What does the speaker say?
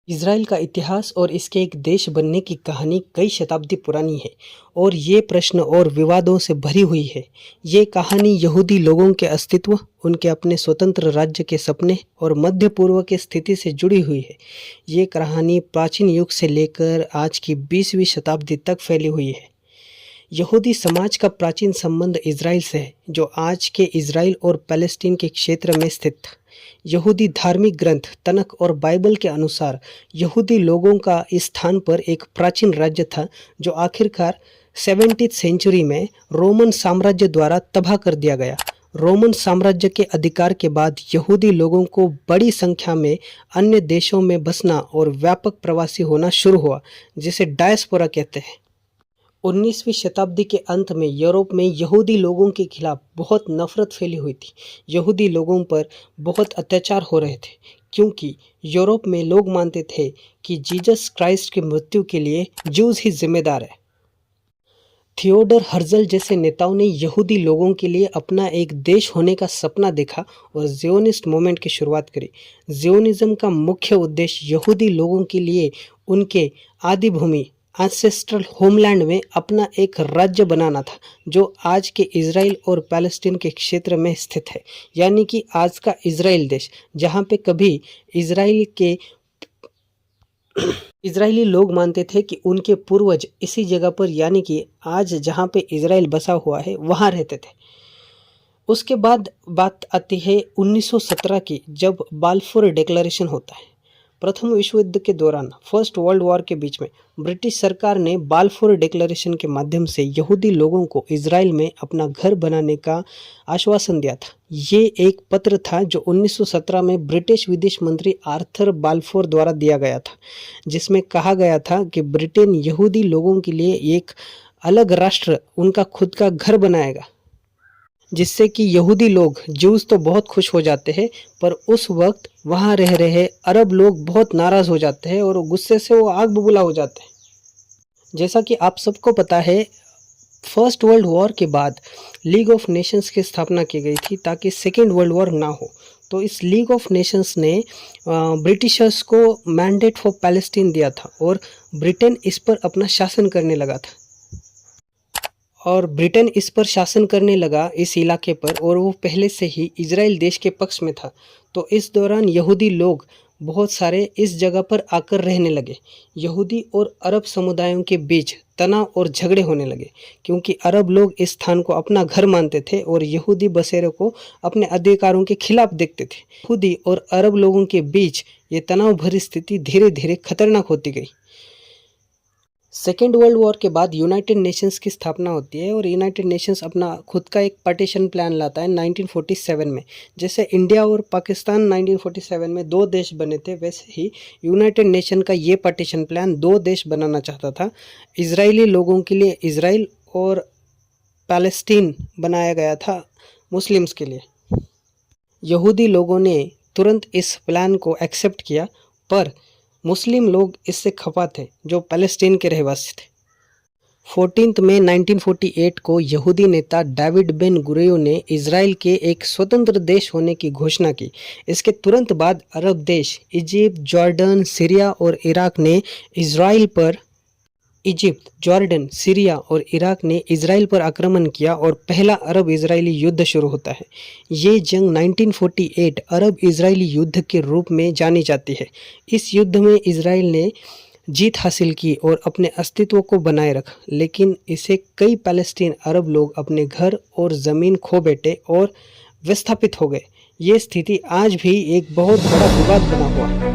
Israel का इतिहास और इसके एक देश बनने की कहानी कई शताब्दी पुरानी है और ये प्रश्न और विवादों से भरी हुई है। ये कहानी यहूदी लोगों के अस्तित्व, उनके अपने स्वतंत्र राज्य के सपने और मध्य पूर्व की स्थिति से जुड़ी हुई है। ये कहानी प्राचीन युग से लेकर आज की 20वीं शताब्दी तक फैली हुई है। यहूदी समाज का प्राचीन संबंध इज़राइल से है, जो आज के इज़राइल और पैलेस्टीन के क्षेत्र में स्थित था। यहूदी धार्मिक ग्रंथ तनख और बाइबल के अनुसार यहूदी लोगों का इस स्थान पर एक प्राचीन राज्य था, जो आखिरकार 70वीं सेंचुरी में रोमन साम्राज्य द्वारा तबाह कर दिया गया। रोमन साम्राज्य के अधिकार के बाद यहूदी लोगों को बड़ी संख्या में अन्य देशों में बसना और व्यापक प्रवासी होना शुरू हुआ, जिसे डायस्पोरा कहते हैं। 19वीं शताब्दी के अंत में यूरोप में यहूदी लोगों के खिलाफ बहुत नफरत फैली हुई थी। यहूदी लोगों पर बहुत अत्याचार हो रहे थे, क्योंकि यूरोप में लोग मानते थे कि जीसस क्राइस्ट की मृत्यु के लिए ज्यूज ही जिम्मेदार है। थियोडर हर्जल जैसे नेताओं ने यहूदी लोगों के लिए अपना एक देश होने का सपना देखा और ज़ियोनिस्ट मूवमेंट की शुरुआत करी। ज़ियोनिज़्म का मुख्य उद्देश्य यहूदी लोगों के लिए उनके आदि भूमि एंसेस्ट्रल होमलैंड में अपना एक राज्य बनाना था, जो आज के इज़राइल और पैलेस्टीन के क्षेत्र में स्थित है, यानी कि आज का इज़राइल देश, जहाँ पे कभी इज़राइली लोग मानते थे कि उनके पूर्वज इसी जगह पर, यानी कि आज जहाँ पे इज़राइल बसा हुआ है, वहाँ रहते थे। उसके बाद बात आती है 1917 की, जब बाल्फोर डिक्लेरेशन होता है। प्रथम विश्व युद्ध के दौरान फर्स्ट वर्ल्ड वॉर के बीच में ब्रिटिश सरकार ने बाल्फोर डिक्लेरेशन के माध्यम से यहूदी लोगों को इज़राइल में अपना घर बनाने का आश्वासन दिया था। ये एक पत्र था जो 1917 में ब्रिटिश विदेश मंत्री आर्थर बाल्फोर द्वारा दिया गया था, जिसमें कहा गया था कि ब्रिटेन यहूदी लोगों के लिए एक अलग राष्ट्र, उनका खुद का घर बनाएगा, जिससे कि यहूदी लोग, ज्यूज तो बहुत खुश हो जाते हैं, पर उस वक्त वहाँ रह रहे अरब लोग बहुत नाराज़ हो जाते हैं और गुस्से से वो आग बबूला हो जाते हैं। जैसा कि आप सबको पता है, फर्स्ट वर्ल्ड वॉर के बाद लीग ऑफ नेशंस की स्थापना की गई थी ताकि सेकेंड वर्ल्ड वॉर ना हो। तो इस लीग ऑफ नेशंस ने ब्रिटिशर्स को मैंडेट फॉर पैलेस्टीन दिया था और ब्रिटेन इस पर अपना शासन करने लगा था। और ब्रिटेन इस पर शासन करने लगा इस इलाके पर, और वो पहले से ही इज़राइल देश के पक्ष में था। तो इस दौरान यहूदी लोग बहुत सारे इस जगह पर आकर रहने लगे। यहूदी और अरब समुदायों के बीच तनाव और झगड़े होने लगे, क्योंकि अरब लोग इस स्थान को अपना घर मानते थे और यहूदी बसेरों को अपने अधिकारों के खिलाफ देखते थे। यहूदी और अरब लोगों के बीच ये तनाव भरी स्थिति धीरे धीरे खतरनाक होती गई। सेकेंड वर्ल्ड वॉर के बाद यूनाइटेड नेशंस की स्थापना होती है और यूनाइटेड नेशंस अपना खुद का एक पार्टीशन प्लान लाता है 1947 में। जैसे इंडिया और पाकिस्तान 1947 में दो देश बने थे, वैसे ही यूनाइटेड नेशन का ये पार्टीशन प्लान दो देश बनाना चाहता था। इजरायली लोगों के लिए इजराइल और पैलेस्टीन बनाया गया था मुस्लिम्स के लिए। यहूदी लोगों ने तुरंत इस प्लान को एक्सेप्ट किया, पर मुस्लिम लोग इससे खफा थे, जो पैलेस्टीन के रहवासी थे। 14 मई 1948 को यहूदी नेता डेविड बेन गुरियोन ने इज़राइल के एक स्वतंत्र देश होने की घोषणा की। इसके तुरंत बाद अरब देश इजिप्ट, जॉर्डन, सीरिया और इराक ने इज़राइल पर आक्रमण किया और पहला अरब इज़राइली युद्ध शुरू होता है। ये जंग 1948 अरब इज़राइली युद्ध के रूप में जानी जाती है। इस युद्ध में इज़राइल ने जीत हासिल की और अपने अस्तित्व को बनाए रखा, लेकिन इसे कई पैलेस्टीन अरब लोग अपने घर और ज़मीन खो बैठे और विस्थापित हो गए। ये स्थिति आज भी एक बहुत बड़ा विवाद बना हुआ है।